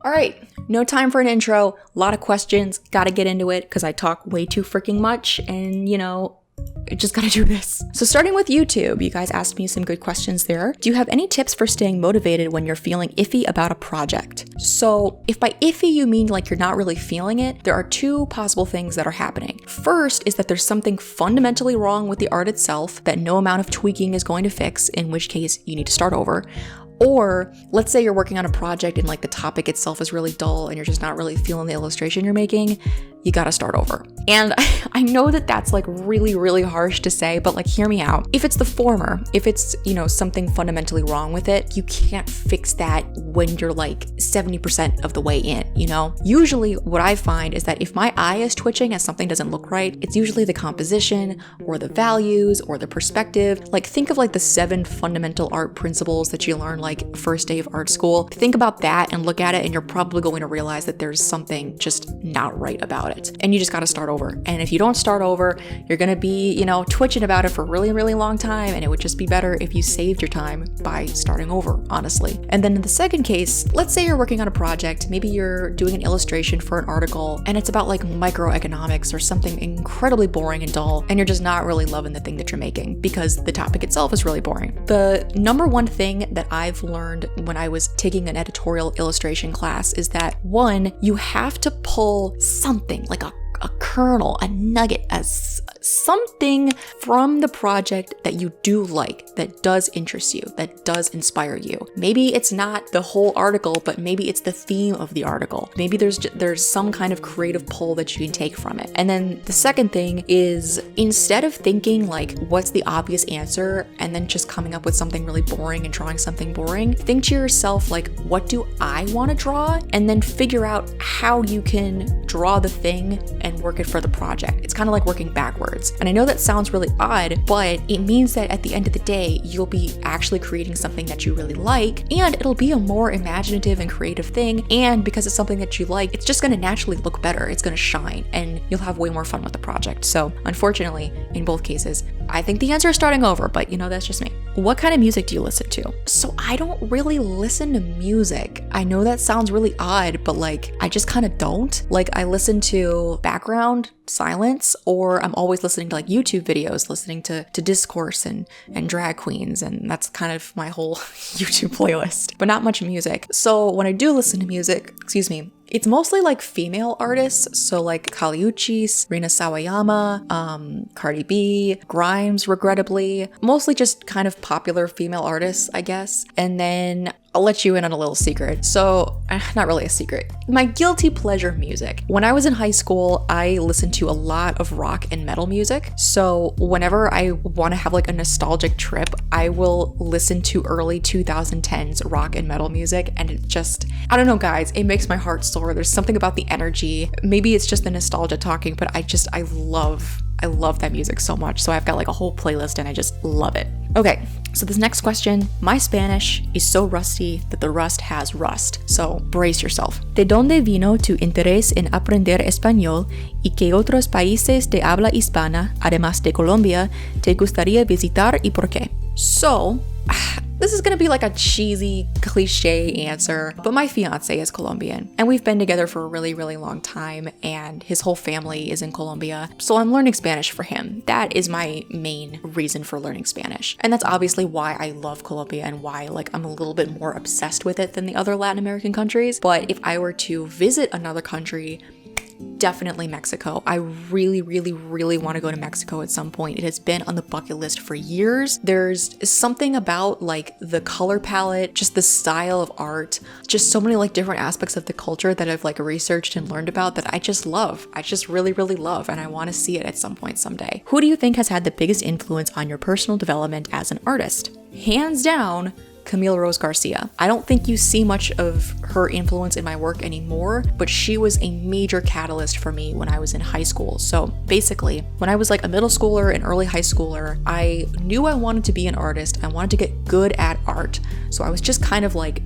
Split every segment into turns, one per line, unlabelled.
All right, no time for an intro. A lot of questions. Gotta get into it because I talk way too freaking much and, just gotta do this. So starting with YouTube, you guys asked me some good questions there. Do you have any tips for staying motivated when you're feeling iffy about a project? So if by iffy you mean like you're not really feeling it, there are two possible things that are happening. First is that there's something fundamentally wrong with the art itself that no amount of tweaking is going to fix, in which case you need to start over. Or let's say you're working on a project and like the topic itself is really dull and you're just not really feeling the illustration you're making, you gotta start over. And I know that that's like really, really harsh to say, but like hear me out. If it's the former, if it's, something fundamentally wrong with it, you can't fix that when you're like 70% of the way in, Usually what I find is that if my eye is twitching as something doesn't look right, it's usually the composition or the values or the perspective. Like think of like the 7 fundamental art principles that you learn like first day of art school. Think about that and look at it and you're probably going to realize that there's something just not right about it. And you just got to start over. And if you don't start over, you're going to be, twitching about it for a really, really long time. And it would just be better if you saved your time by starting over, honestly. And then in the second case, let's say you're working on a project, maybe you're doing an illustration for an article and it's about like microeconomics or something incredibly boring and dull. And you're just not really loving the thing that you're making because the topic itself is really boring. The number one thing that I've learned when I was taking an editorial illustration class is that 1, you have to pull something like a kernel, a nugget, something from the project that you do like, that does interest you, that does inspire you. Maybe it's not the whole article, but maybe it's the theme of the article. Maybe there's some kind of creative pull that you can take from it. And then the second thing is, instead of thinking like, what's the obvious answer, and then just coming up with something really boring and drawing something boring, think to yourself like, what do I want to draw? And then figure out how you can draw the thing and work it for the project. It's kind of like working backwards. And I know that sounds really odd, but it means that at the end of the day, you'll be actually creating something that you really like, and it'll be a more imaginative and creative thing. And because it's something that you like, it's just going to naturally look better. It's going to shine and you'll have way more fun with the project. So unfortunately, in both cases, I think the answer is starting over, but that's just me. What kind of music do you listen to? So I don't really listen to music. I know that sounds really odd, but like I just kind of don't. Like I listen to background silence, or I'm always listening to like YouTube videos, listening to discourse and drag queens, and that's kind of my whole YouTube playlist, but not much music. So when I do listen to music, it's mostly like female artists, so like Kali Uchis, Rina Sawayama, Cardi B, Grimes, regrettably. Mostly just kind of popular female artists, I guess. And then I'll let you in on a little secret. So, not really a secret. My guilty pleasure music. When I was in high school, I listened to a lot of rock and metal music. So whenever I want to have like a nostalgic trip, I will listen to early 2010s rock and metal music. And it just, I don't know guys, it makes my heart sore. There's something about the energy. Maybe it's just the nostalgia talking, but I love that music so much. So I've got like a whole playlist and I just love it. Okay, so this next question, my Spanish is so rusty that the rust has rust. So brace yourself. ¿De dónde vino tu interés en aprender español y qué otros países de habla hispana, además de Colombia, te gustaría visitar y por qué? So, this is gonna be like a cheesy, cliche answer, but my fiance is Colombian and we've been together for a really, really long time and his whole family is in Colombia. So I'm learning Spanish for him. That is my main reason for learning Spanish. And that's obviously why I love Colombia and why like I'm a little bit more obsessed with it than the other Latin American countries. But if I were to visit another country, definitely Mexico. I really, really, really want to go to Mexico at some point. It has been on the bucket list for years. There's something about like the color palette, just the style of art, just so many like different aspects of the culture that I've like researched and learned about that I just love. I just really, really love, and I want to see it at some point someday. Who do you think has had the biggest influence on your personal development as an artist? Hands down, Camille Rose Garcia. I don't think you see much of her influence in my work anymore, but she was a major catalyst for me when I was in high school. So basically, when I was like a middle schooler and early high schooler, I knew I wanted to be an artist. I wanted to get good at art. So I was just kind of like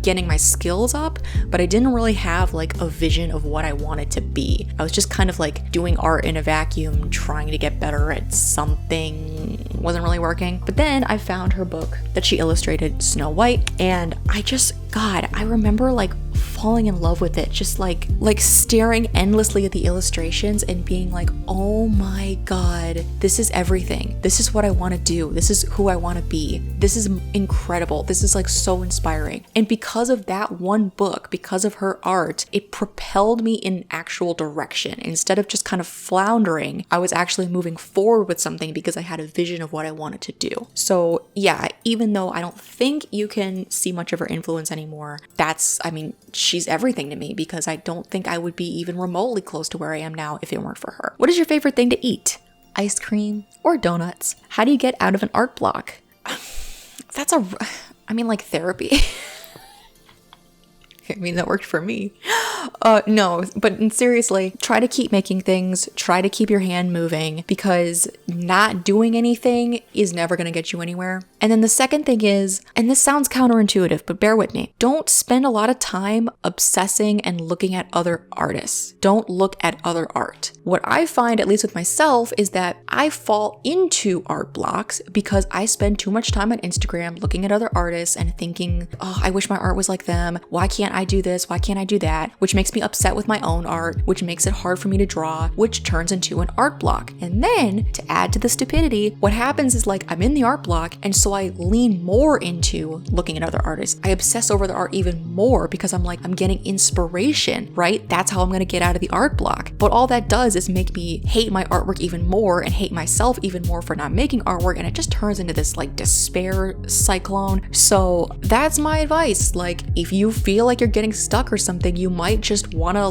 getting my skills up, but I didn't really have like a vision of what I wanted to be. I was just kind of like doing art in a vacuum, trying to get better at something. Wasn't really working. But then I found her book that she illustrated, Snow White, and I remember like falling in love with it, just like staring endlessly at the illustrations and being like, oh my God, this is everything. This is what I want to do. This is who I want to be. This is incredible. This is like so inspiring. And because of that one book, because of her art, it propelled me in actual direction. Instead of just kind of floundering, I was actually moving forward with something because I had a vision of what I wanted to do. So yeah, even though I don't think you can see much of her influence anymore, she's everything to me because I don't think I would be even remotely close to where I am now if it weren't for her. What is your favorite thing to eat? Ice cream or donuts? How do you get out of an art block? Like therapy. That worked for me. No, but seriously, try to keep making things, try to keep your hand moving, because not doing anything is never going to get you anywhere. And then the second thing is, and this sounds counterintuitive, but bear with me, don't spend a lot of time obsessing and looking at other artists. Don't look at other art. What I find, at least with myself, is that I fall into art blocks because I spend too much time on Instagram looking at other artists and thinking, oh, I wish my art was like them. Why can't I do this? Why can't I do that? Which makes me upset with my own art, which makes it hard for me to draw, which turns into an art block. And then, to add to the stupidity, what happens is I'm in the art block, and so I lean more into looking at other artists. I obsess over the art even more because I'm getting inspiration, right? That's how I'm gonna get out of the art block. But all that does is make me hate my artwork even more and hate myself even more for not making artwork, and it just turns into this despair cyclone. So that's my advice. If you feel like you're getting stuck or something, you might just wanna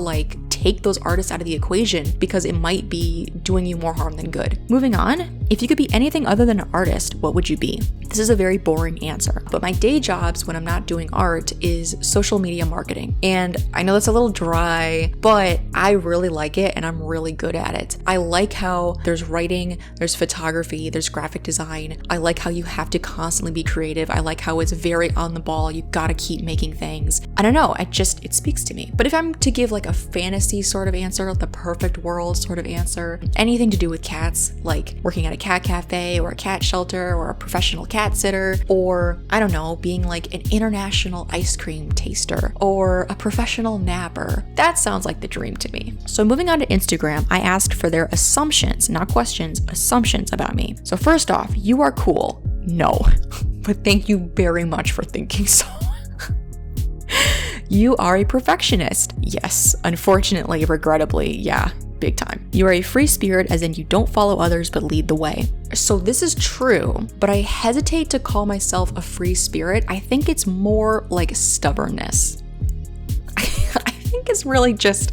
take those artists out of the equation because it might be doing you more harm than good. Moving on, if you could be anything other than an artist, what would you be? This is a very boring answer, but my day jobs when I'm not doing art is social media marketing. And I know that's a little dry, but I really like it and I'm really good at it. I like how there's writing, there's photography, there's graphic design. I like how you have to constantly be creative. I like how it's very on the ball. You gotta keep making things. I don't know, it speaks to me. But if I'm to give a fantasy sort of answer, the perfect world sort of answer, anything to do with cats, like working at a cat cafe or a cat shelter or a professional cat sitter, or I don't know, being an international ice cream taster or a professional napper. That sounds like the dream to me. So moving on to Instagram, I asked for their assumptions, not questions, assumptions about me. So first off, you are cool. No, but thank you very much for thinking so. You are a perfectionist. Yes, unfortunately, regrettably, yeah, big time. You are a free spirit, as in you don't follow others but lead the way. So this is true, but I hesitate to call myself a free spirit. I think it's more like stubbornness. I think it's really just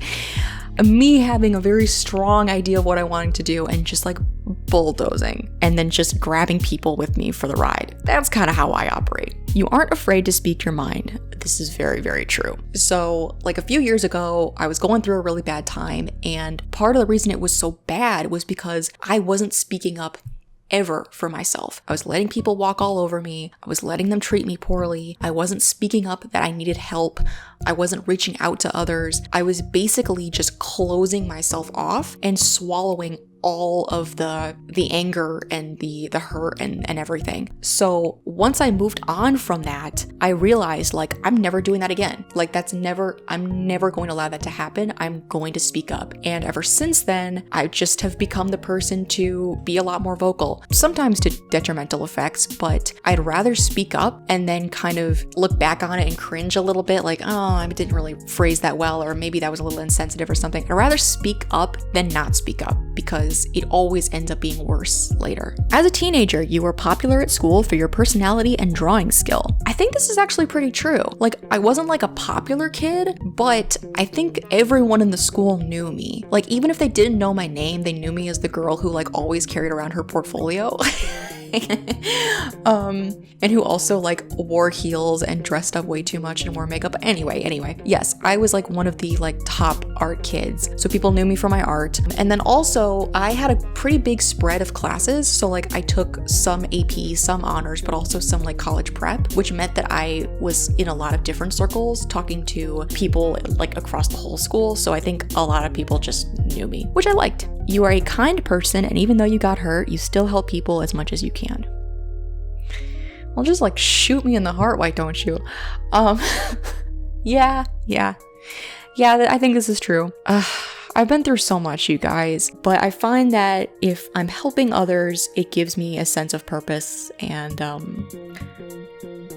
me having a very strong idea of what I wanted to do and just bulldozing and then just grabbing people with me for the ride. That's kind of how I operate. You aren't afraid to speak your mind. This is very, very true. So a few years ago, I was going through a really bad time, and part of the reason it was so bad was because I wasn't speaking up ever for myself. I was letting people walk all over me. I was letting them treat me poorly. I wasn't speaking up that I needed help. I wasn't reaching out to others. I was basically just closing myself off and swallowing all of the anger and the hurt and everything. So once I moved on from that, I realized I'm never doing that again. I'm never going to allow that to happen. I'm going to speak up. And ever since then, I just have become the person to be a lot more vocal, sometimes to detrimental effects, but I'd rather speak up and then kind of look back on it and cringe a little bit oh, I didn't really phrase that well, or maybe that was a little insensitive or something. I'd rather speak up than not speak up because it always ends up being worse later. As a teenager, you were popular at school for your personality and drawing skill. I think this is actually pretty true. I wasn't a popular kid, but I think everyone in the school knew me. Even if they didn't know my name, they knew me as the girl who always carried around her portfolio. And who also wore heels and dressed up way too much and wore makeup. Anyway, yes, I was one of the top art kids. So people knew me for my art. And then also I had a pretty big spread of classes. So I took some AP, some honors, but also some college prep, which meant that I was in a lot of different circles talking to people across the whole school. So I think a lot of people just knew me, which I liked. You are a kind person, and even though you got hurt, you still help people as much as you can. Well, just shoot me in the heart, why don't you? Yeah, I think this is true. I've been through so much, you guys, but I find that if I'm helping others, it gives me a sense of purpose, and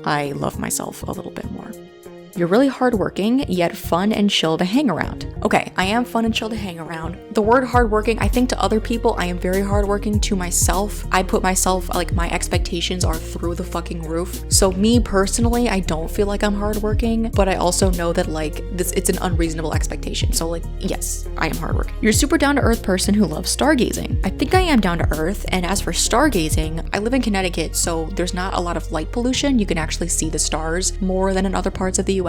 I love myself a little bit more. You're really hardworking, yet fun and chill to hang around. Okay, I am fun and chill to hang around. The word hardworking, I think to other people, I am very hardworking. To myself, I put myself, like, my expectations are through the fucking roof. So me personally, I don't feel like I'm hardworking, but I also know that, like, it's an unreasonable expectation. So, like, yes, I am hardworking. You're a super down-to-earth person who loves stargazing. I think I am down to earth, and as for stargazing, I live in Connecticut, so there's not a lot of light pollution. You can actually see the stars more than in other parts of the US.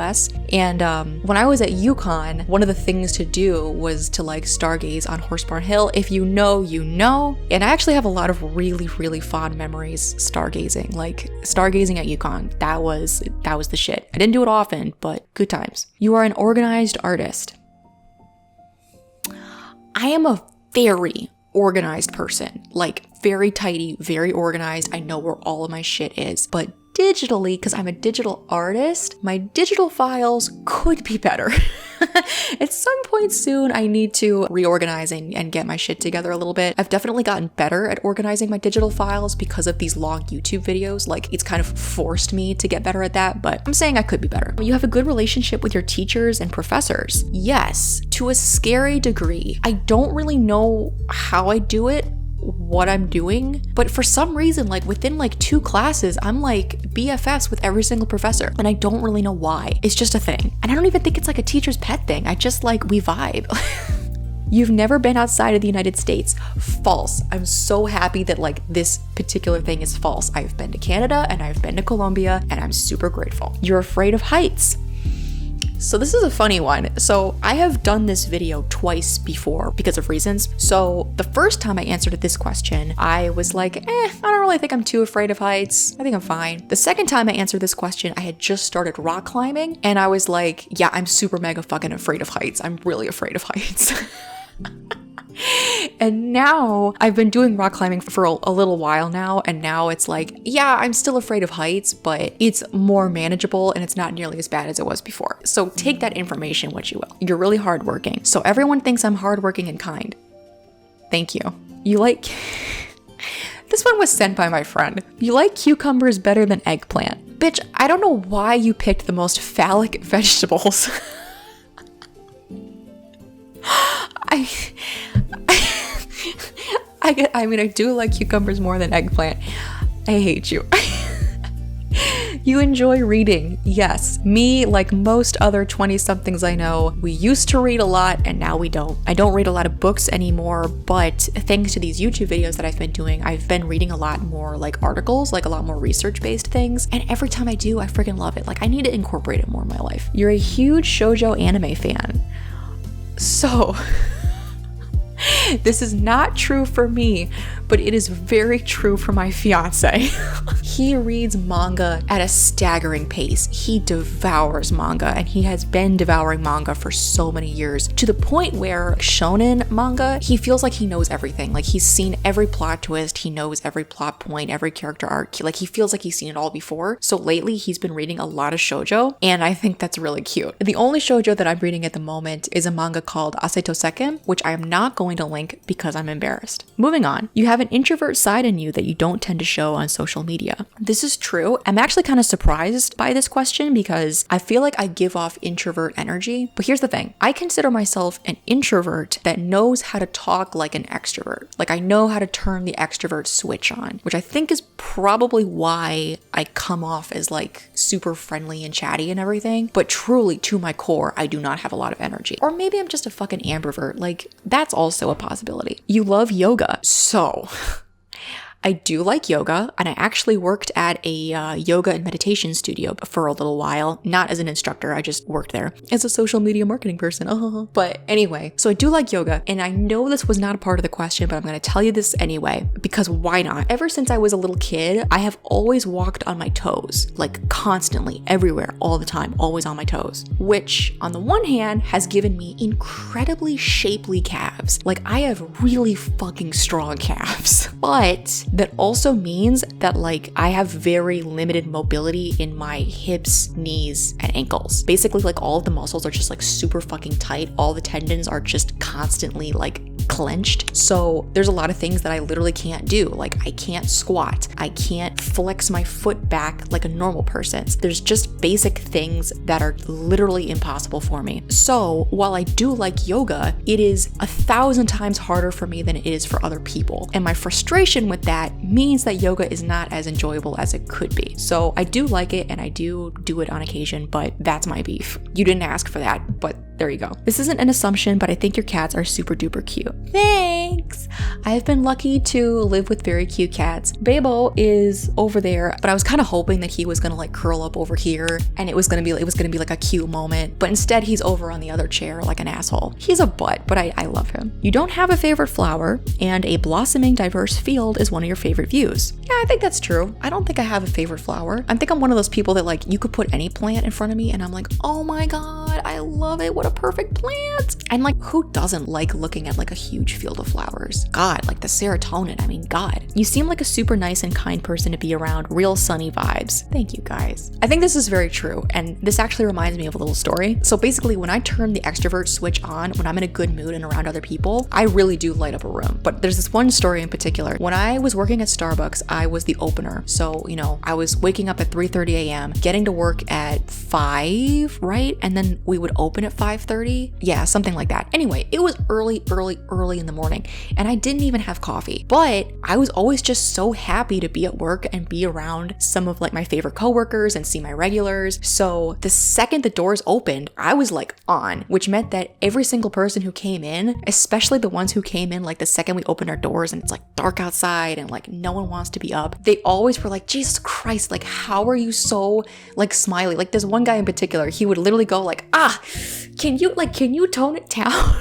And when I was at UConn, one of the things to do was to, like, stargaze on Horsebarn Hill. If you know, you know. And I actually have a lot of really, really fond memories stargazing. Like, stargazing at UConn, that was the shit. I didn't do it often, but good times. You are an organized artist. I am a very organized person. Like, very tidy, very organized. I know where all of my shit is, but digitally, because I'm a digital artist, my digital files could be better. At some point soon, I need to reorganize and get my shit together a little bit. I've definitely gotten better at organizing my digital files because of these long YouTube videos. Like, it's kind of forced me to get better at that, but I'm saying I could be better. You have a good relationship with your teachers and professors. Yes, to a scary degree. I don't really know how I do it, what I'm doing, but for some reason, like, within like 2 classes, I'm like BFFs with every single professor, and I don't really know why. It's just a thing, and I don't even think it's like a teacher's pet thing. I just, like, we vibe. You've never been outside of the United States. False. I'm so happy that, like, this particular thing is false. I've been to Canada and I've been to Colombia, and I'm super grateful. You're afraid of heights. So this is a funny one. So I have done this video twice before because of reasons. So the first time I answered this question, I was like, I don't really think I'm too afraid of heights. I think I'm fine. The second time I answered this question, I had just started rock climbing, and I was like, yeah, I'm super mega fucking afraid of heights. I'm really afraid of heights. And now I've been doing rock climbing for a little while now, and now it's like, yeah, I'm still afraid of heights, but it's more manageable and it's not nearly as bad as it was before. So take that information what you will. You're really hardworking. So everyone thinks I'm hardworking and kind. Thank you. You like... This one was sent by my friend. You like cucumbers better than eggplant. Bitch, I don't know why you picked the most phallic vegetables. I mean, I do like cucumbers more than eggplant. I hate you. You enjoy reading. Yes. Me, like most other 20-somethings I know, we used to read a lot and now we don't. I don't read a lot of books anymore, but thanks to these YouTube videos that I've been doing, I've been reading a lot more, like, articles, like a lot more research-based things, and every time I do, I freaking love it. Like, I need to incorporate it more in my life. You're a huge shoujo anime fan. So... This is not true for me, but it is very true for my fiance. He reads manga at a staggering pace. He devours manga, and he has been devouring manga for so many years, to the point where shonen manga, he feels like he knows everything. Like, he's seen every plot twist, he knows every plot point, every character arc. Like, he feels like he's seen it all before. So lately, he's been reading a lot of shoujo, and I think that's really cute. The only shoujo that I'm reading at the moment is a manga called Aseto Seken, which I am not going to link because I'm embarrassed. Moving on, you have an introvert side in you that you don't tend to show on social media. This is true. I'm actually kind of surprised by this question because I feel like I give off introvert energy. But here's the thing. I consider myself an introvert that knows how to talk like an extrovert. Like, I know how to turn the extrovert switch on, which I think is probably why I come off as, like, super friendly and chatty and everything. But truly, to my core, I do not have a lot of energy. Or maybe I'm just a fucking ambivert. Like, that's also a possibility. You love yoga. So... I do like yoga, and I actually worked at a yoga and meditation studio for a little while. Not as an instructor, I just worked there as a social media marketing person. But anyway, so I do like yoga, and I know this was not a part of the question, but I'm going to tell you this anyway, because why not? Ever since I was a little kid, I have always walked on my toes, like constantly, everywhere, all the time, always on my toes, which on the one hand has given me incredibly shapely calves. Like, I have really fucking strong calves, but that also means that like I have very limited mobility in my hips, knees, and ankles. Basically, like all of the muscles are just like super fucking tight. All the tendons are just constantly like clenched. So there's a lot of things that I literally can't do. Like I can't squat. I can't flex my foot back like a normal person. There's just basic things that are literally impossible for me. So while I do like yoga, it is 1,000 times harder for me than it is for other people. And my frustration with that means that yoga is not as enjoyable as it could be. So I do like it and I do it on occasion, but that's my beef. You didn't ask for that, but there you go. This isn't an assumption, but I think your cats are super duper cute. Thanks! I've been lucky to live with very cute cats. Babo is over there, but I was kind of hoping that he was gonna like curl up over here and it was gonna be like a cute moment, but instead he's over on the other chair like an asshole. He's a butt, but I love him. You don't have a favorite flower, and a blossoming diverse field is one of your favorite views. Yeah, I think that's true. I don't think I have a favorite flower. I think I'm one of those people that like, you could put any plant in front of me and I'm like, oh my god, I love it. What a perfect plant. And like, who doesn't like looking at like a huge field of flowers? God, like the serotonin, I mean, God. You seem like a super nice and kind person to be around. Real sunny vibes. Thank you guys. I think this is very true, and this actually reminds me of a little story. So basically, when I turn the extrovert switch on, when I'm in a good mood and around other people, I really do light up a room. But there's this one story in particular. When I was working at Starbucks, I was the opener. So, you know, I was waking up at 3:30 a.m., getting to work at 5, right? And then we would open at 5:30. Yeah, something like that. Anyway, it was early in the morning, and I didn't even have coffee. But I was always just so happy to be at work and be around some of like my favorite coworkers and see my regulars. So the second the doors opened, I was like on, which meant that every single person who came in, especially the ones who came in like the second we opened our doors and it's like dark outside and like no one wants to be up, they always were like, Jesus Christ, like how are you so like smiley? Like there's one guy in particular, he would literally go like, can you tone it down?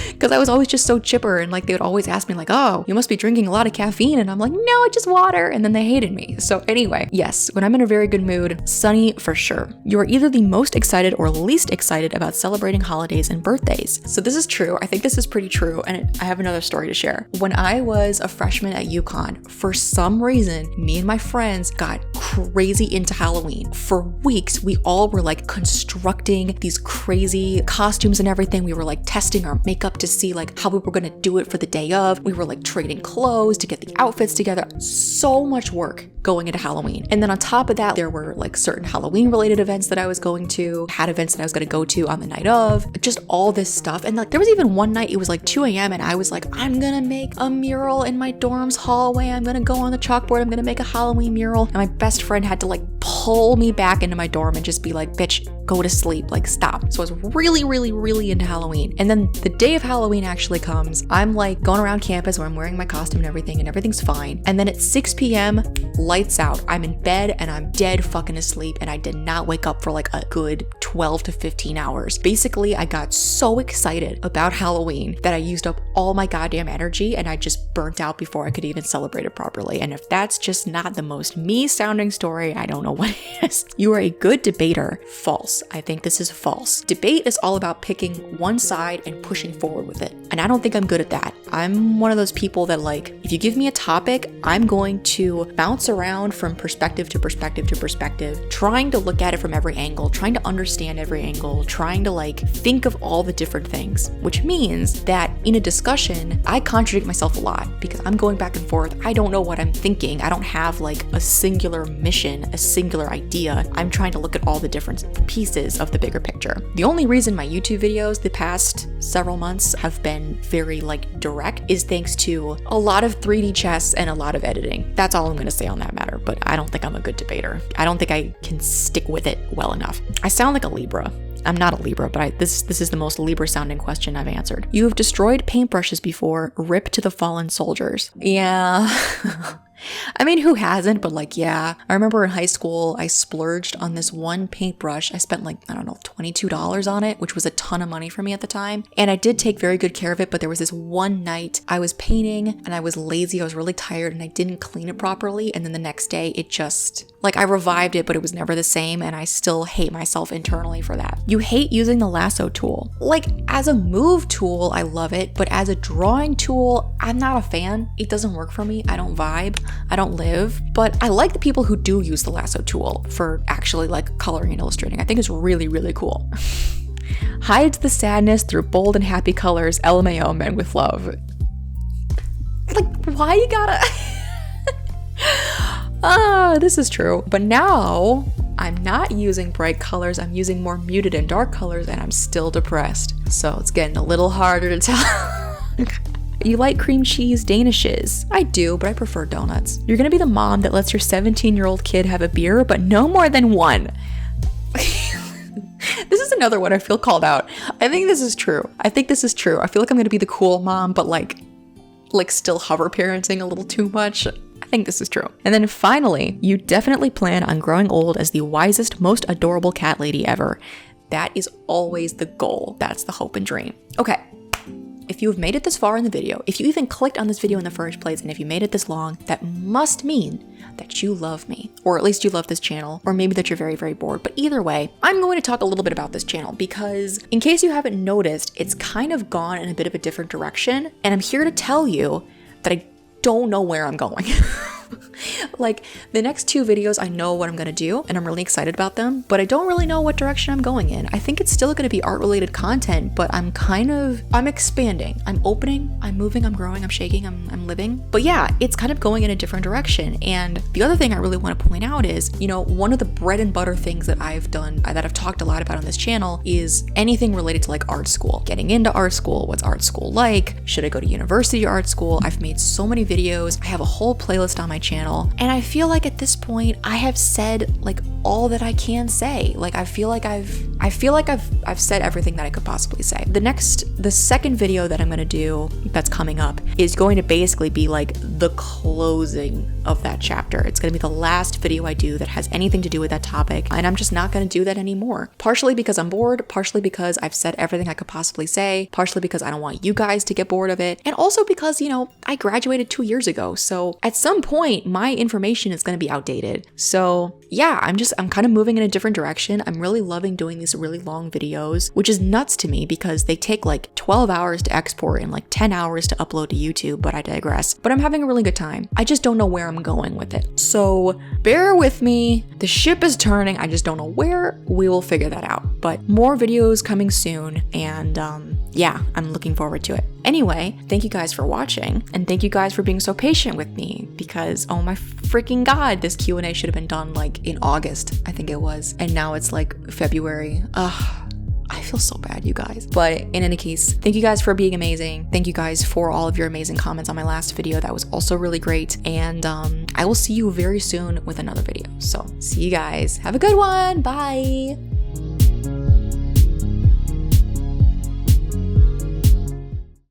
Because I was always just so chipper, and like they would always ask me like, oh, you must be drinking a lot of caffeine, and I'm like, no, it's just water, and then they hated me. So anyway, yes, when I'm in a very good mood, sunny for sure. You are either the most excited or least excited about celebrating holidays and birthdays. So this is true. I think this is pretty true, and I have another story to share. When I was a freshman at UConn, for some reason, me and my friends got crazy into Halloween. For weeks, we all were like constructing these crazy costumes and everything. We were like testing our makeup to see like how we were gonna do it for the day of. We were like trading clothes to get the outfits together. So much work going into Halloween. And then on top of that, there were like certain Halloween related events that I was going to, had events that I was gonna go to on the night of, just all this stuff. And like there was even one night, it was like 2 a.m. and I was like, I'm gonna make a mural in my dorm's hallway. I'm gonna go on the chalkboard. I'm gonna make a Halloween mural. And my best friend had to like pull me back into my dorm and just be like, bitch, go to sleep, like stop. So I was really into Halloween. And then the day of Halloween actually comes, I'm like going around campus where I'm wearing my costume and everything's fine. And then at 6 p.m, lights out. I'm in bed and I'm dead fucking asleep, and I did not wake up for like a good 12 to 15 hours. Basically, I got so excited about Halloween that I used up all my goddamn energy and I just burnt out before I could even celebrate it properly. And if that's just not the most me sounding story, I don't know what is. You are a good debater. False. I think this is false. Debate is all about picking one side and pushing forward with it. And I don't think I'm good at that. I'm one of those people that like, if you give me a topic, I'm going to bounce around from perspective to perspective to perspective, trying to look at it from every angle, trying to understand every angle, trying to like think of all the different things, which means that in a discussion, I contradict myself a lot because I'm going back and forth. I don't know what I'm thinking. I don't have like a singular mission, a singular idea. I'm trying to look at all the different pieces of the bigger picture. The only reason my YouTube videos the past several months have been very like direct is thanks to a lot of 3D chess and a lot of editing. That's all I'm going to say on that matter, but I don't think I'm a good debater. I don't think I can stick with it well enough. I sound like a Libra. I'm not a Libra, but this is the most Libra sounding question I've answered. You have destroyed paintbrushes before. Rip to the fallen soldiers. Yeah. I mean, who hasn't? But like, yeah. I remember in high school, I splurged on this one paintbrush. I spent like, I don't know, $22 on it, which was a ton of money for me at the time. And I did take very good care of it, but there was this one night I was painting and I was lazy. I was really tired and I didn't clean it properly. And then the next day it just, like I revived it, but it was never the same. And I still hate myself internally for that. You hate using the lasso tool. Like as a move tool, I love it. But as a drawing tool, I'm not a fan. It doesn't work for me. I don't vibe. I don't live. But I like the people who do use the lasso tool for actually like coloring and illustrating. I think it's really, really cool. Hides the sadness through bold and happy colors. LMAO, men with love. Like, why you gotta... This is true. But now I'm not using bright colors. I'm using more muted and dark colors and I'm still depressed. So it's getting a little harder to tell. You like cream cheese danishes? I do, but I prefer donuts. You're gonna be the mom that lets your 17-year-old kid have a beer, but no more than one. This is another one I feel called out. I think this is true. I feel like I'm gonna be the cool mom, but like still hover parenting a little too much. I think this is true. And then finally, you definitely plan on growing old as the wisest, most adorable cat lady ever. That is always the goal. That's the hope and dream. Okay. If you have made it this far in the video, if you even clicked on this video in the first place, and if you made it this long, that must mean that you love me, or at least you love this channel, or maybe that you're very, very bored. But either way, I'm going to talk a little bit about this channel because in case you haven't noticed, it's kind of gone in a bit of a different direction. And I'm here to tell you that I don't know where I'm going. Like the next 2 videos, I know what I'm gonna do and I'm really excited about them, but I don't really know what direction I'm going in. I think it's still gonna be art related content, but I'm expanding, I'm opening, I'm moving, I'm growing, I'm shaking, I'm living. But yeah, it's kind of going in a different direction. And the other thing I really want to point out is, you know, one of the bread and butter things that I've done, that I've talked a lot about on this channel is anything related to like art school, getting into art school, what's art school like, should I go to university or art school? I've made so many videos. I have a whole playlist on my channel. And I feel like at this point I have said like all that I can say. Like I feel like I've said everything that I could possibly say. The second video that I'm going to do that's coming up is going to basically be like the closing of that chapter. It's going to be the last video I do that has anything to do with that topic. And I'm just not going to do that anymore. Partially because I'm bored, partially because I've said everything I could possibly say, partially because I don't want you guys to get bored of it. And also because, you know, I graduated 2 years ago. So at some point my information is going to be outdated. So yeah, I'm kind of moving in a different direction. I'm really loving doing these really long videos, which is nuts to me because they take like 12 hours to export and like 10 hours to upload to YouTube, but I digress. But I'm having a really good time. I just don't know where I'm going with it. So bear with me. The ship is turning. I just don't know where. We will figure that out. But more videos coming soon. And yeah, I'm looking forward to it. Anyway, thank you guys for watching. And thank you guys for being so patient with me because, oh my freaking God, this Q&A should have been done like in August, I think it was. And now it's like February. I feel so bad, you guys. But in any case, thank you guys for being amazing. Thank you guys for all of your amazing comments on my last video. That was also really great. And I will see you very soon with another video. So see you guys. Have a good one. Bye.